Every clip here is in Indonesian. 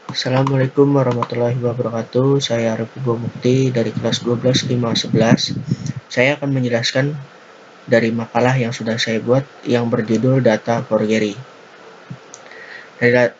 Assalamualaikum warahmatullahi wabarakatuh. Saya Arif Ibo Mukti dari kelas 12 5 11. Saya akan menjelaskan dari makalah yang sudah saya buat yang berjudul Data Forgery.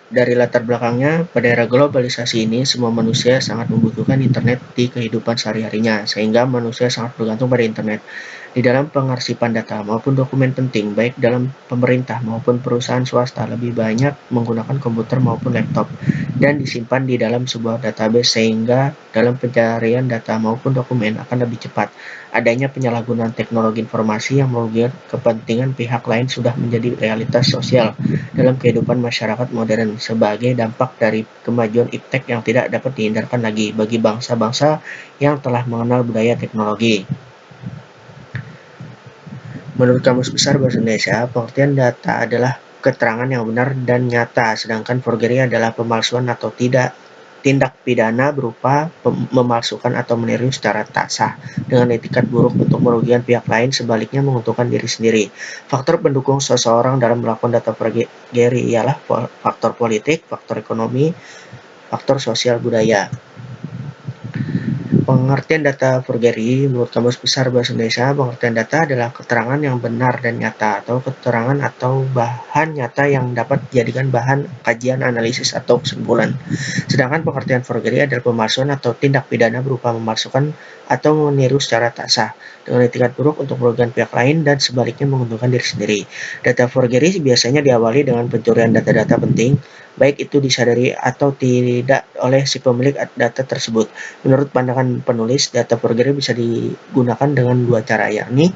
Dari latar belakangnya, pada era globalisasi ini, semua manusia sangat membutuhkan internet di kehidupan sehari-harinya, sehingga manusia sangat bergantung pada internet. Di dalam pengarsipan data maupun dokumen penting, baik dalam pemerintah maupun perusahaan swasta, lebih banyak menggunakan komputer maupun laptop, dan disimpan di dalam sebuah database sehingga dalam pencarian data maupun dokumen akan lebih cepat. Adanya penyalahgunaan teknologi informasi yang merugikan kepentingan pihak lain sudah menjadi realitas sosial dalam kehidupan masyarakat modern sebagai dampak dari kemajuan iptek yang tidak dapat dihindarkan lagi bagi bangsa-bangsa yang telah mengenal budaya teknologi. Menurut Kamus Besar Bahasa Indonesia, pengertian data adalah keterangan yang benar dan nyata, sedangkan forgery adalah pemalsuan atau tindak pidana berupa memalsukan atau meniru secara tak sah dengan etikat buruk untuk merugikan pihak lain, sebaliknya menguntungkan diri sendiri. Faktor pendukung seseorang dalam melakukan data forgery ialah faktor politik, faktor ekonomi, faktor sosial budaya. Pengertian data forgery menurut Kamus Besar Bahasa Indonesia, pengertian data adalah keterangan yang benar dan nyata atau keterangan atau bahan nyata yang dapat dijadikan bahan kajian, analisis, atau kesimpulan. Sedangkan pengertian forgery adalah pemalsuan atau tindak pidana berupa memalsukan atau meniru secara tak sah dengan etikat buruk untuk merugikan pihak lain dan sebaliknya menguntungkan diri sendiri. Data forgery biasanya diawali dengan pencurian data-data penting, baik itu disadari atau tidak oleh si pemilik data tersebut. Menurut pandangan penulis, data forgery bisa digunakan dengan dua cara, yakni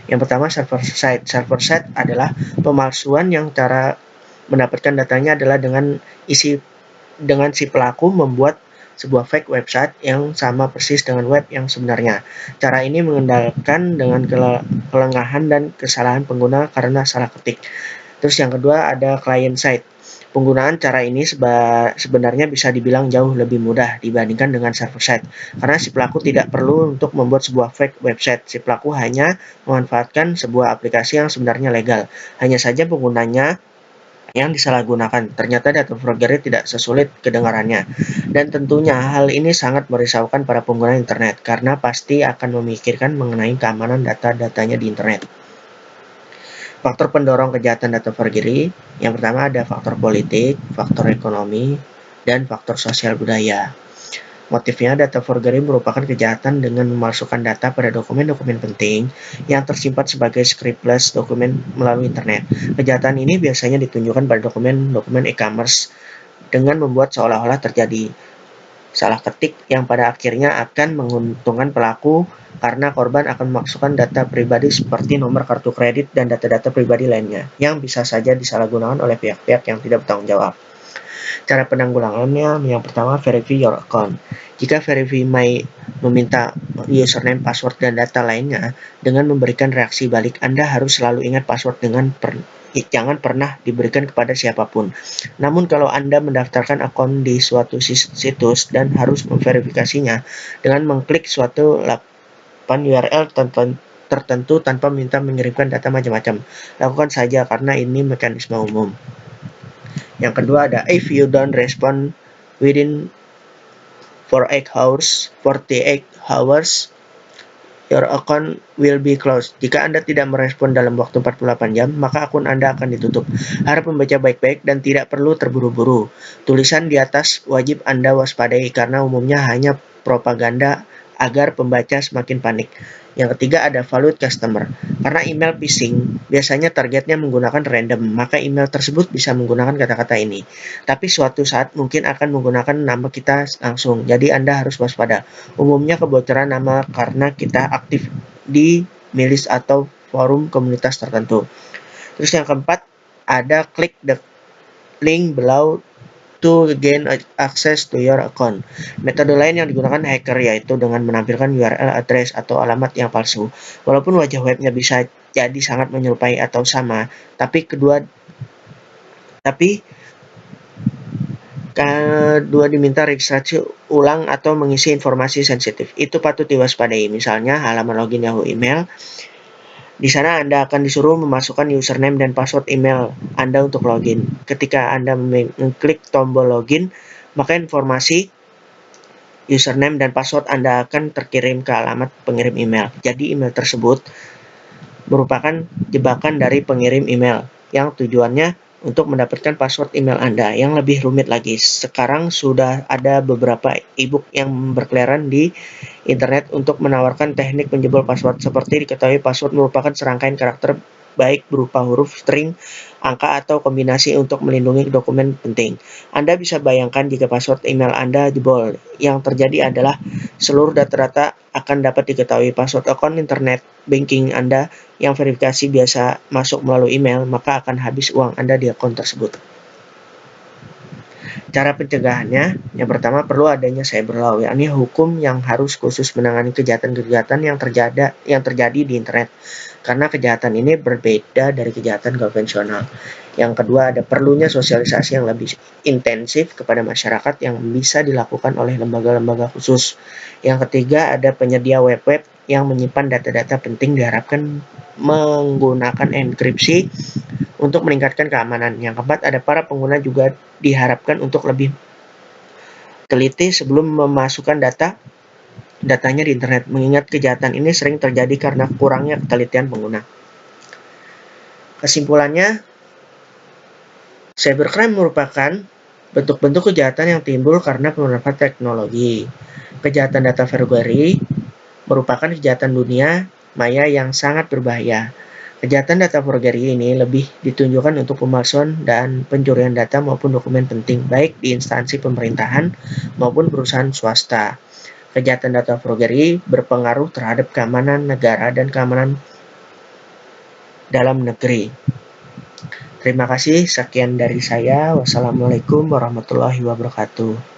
yang pertama server side. Server side adalah pemalsuan yang cara mendapatkan datanya adalah dengan si pelaku membuat sebuah fake website yang sama persis dengan web yang sebenarnya. Cara ini mengendalikan dengan kelengahan dan kesalahan pengguna karena salah ketik. Terus yang kedua ada client side. Penggunaan cara ini sebenarnya bisa dibilang jauh lebih mudah dibandingkan dengan server side, karena si pelaku tidak perlu untuk membuat sebuah fake website. Si pelaku hanya memanfaatkan sebuah aplikasi yang sebenarnya legal. Hanya saja penggunanya yang disalahgunakan. Ternyata data forgery tidak sesulit kedengarannya. Dan tentunya hal ini sangat merisaukan para pengguna internet, karena pasti akan memikirkan mengenai keamanan data-datanya di internet. Faktor pendorong kejahatan data forgery, yang pertama ada faktor politik, faktor ekonomi, dan faktor sosial budaya. Motifnya, data forgery merupakan kejahatan dengan memalsukan data pada dokumen-dokumen penting yang tersimpan sebagai scriptless dokumen melalui internet. Kejahatan ini biasanya ditunjukkan pada dokumen-dokumen e-commerce dengan membuat seolah-olah terjadi salah ketik yang pada akhirnya akan menguntungkan pelaku karena korban akan memasukkan data pribadi seperti nomor kartu kredit dan data-data pribadi lainnya yang bisa saja disalahgunakan oleh pihak-pihak yang tidak bertanggung jawab. Cara penanggulangannya, yang pertama, verify your account. Jika Verify My meminta username, password, dan data lainnya dengan memberikan reaksi balik, Anda harus selalu ingat password jangan pernah diberikan kepada siapapun. Namun kalau Anda mendaftarkan akun di suatu situs dan harus memverifikasinya dengan mengklik suatu URL tertentu tanpa minta mengirimkan data macam-macam, lakukan saja karena ini mekanisme umum. Yang kedua ada if you don't respond within 48 hours, your account will be closed. Jika Anda tidak merespon dalam waktu 48 jam, maka akun Anda akan ditutup. Harap membaca baik-baik dan tidak perlu terburu-buru. Tulisan di atas wajib Anda waspadai karena umumnya hanya propaganda agar pembaca semakin panik. Yang ketiga ada valued customer. Karena email phishing biasanya targetnya menggunakan random, maka email tersebut bisa menggunakan kata-kata ini. Tapi suatu saat mungkin akan menggunakan nama kita langsung, jadi Anda harus waspada. Umumnya kebocoran nama karena kita aktif di milis atau forum komunitas tertentu. Terus yang keempat ada click the link below to gain access to your account. Metode lain yang digunakan hacker yaitu dengan menampilkan URL address atau alamat yang palsu. Walaupun wajah webnya bisa jadi sangat menyerupai atau sama, tapi kedua diminta registrasi ulang atau mengisi informasi sensitif. Itu patut diwaspadai. Misalnya halaman login Yahoo email. Di sana Anda akan disuruh memasukkan username dan password email Anda untuk login. Ketika Anda mengklik tombol login, maka informasi username dan password Anda akan terkirim ke alamat pengirim email. Jadi email tersebut merupakan jebakan dari pengirim email yang tujuannya untuk mendapatkan password email Anda yang lebih rumit lagi. Sekarang sudah ada beberapa e-book yang berkeliaran di internet untuk menawarkan teknik menjebol password. Seperti diketahui, password merupakan serangkaian karakter baik berupa huruf, string, angka, atau kombinasi untuk melindungi dokumen penting. Anda bisa bayangkan jika password email Anda jebol. Yang terjadi adalah seluruh data-data akan dapat diketahui. Password akun internet banking Anda yang verifikasi biasa masuk melalui email, maka akan habis uang Anda di akun tersebut. Cara pencegahannya, yang pertama perlu adanya cyber law, yakni hukum yang harus khusus menangani kejahatan-kejahatan yang terjadi di internet. Karena kejahatan ini berbeda dari kejahatan konvensional. Yang kedua, ada perlunya sosialisasi yang lebih intensif kepada masyarakat yang bisa dilakukan oleh lembaga-lembaga khusus. Yang ketiga, ada penyedia web-web yang menyimpan data-data penting diharapkan menggunakan enkripsi untuk meningkatkan keamanan. Yang keempat, ada para pengguna juga diharapkan untuk lebih teliti sebelum memasukkan datanya di internet, mengingat kejahatan ini sering terjadi karena kurangnya ketelitian pengguna. Kesimpulannya, cybercrime merupakan bentuk-bentuk kejahatan yang timbul karena pemanfaatan teknologi. Kejahatan data forgery merupakan kejahatan dunia maya yang sangat berbahaya. Kejahatan data forgery ini lebih ditunjukkan untuk pemalsuan dan pencurian data maupun dokumen penting, baik di instansi pemerintahan maupun perusahaan swasta. Kejahatan data forgery berpengaruh terhadap keamanan negara dan keamanan dalam negeri. Terima kasih, sekian dari saya. Wassalamualaikum warahmatullahi wabarakatuh.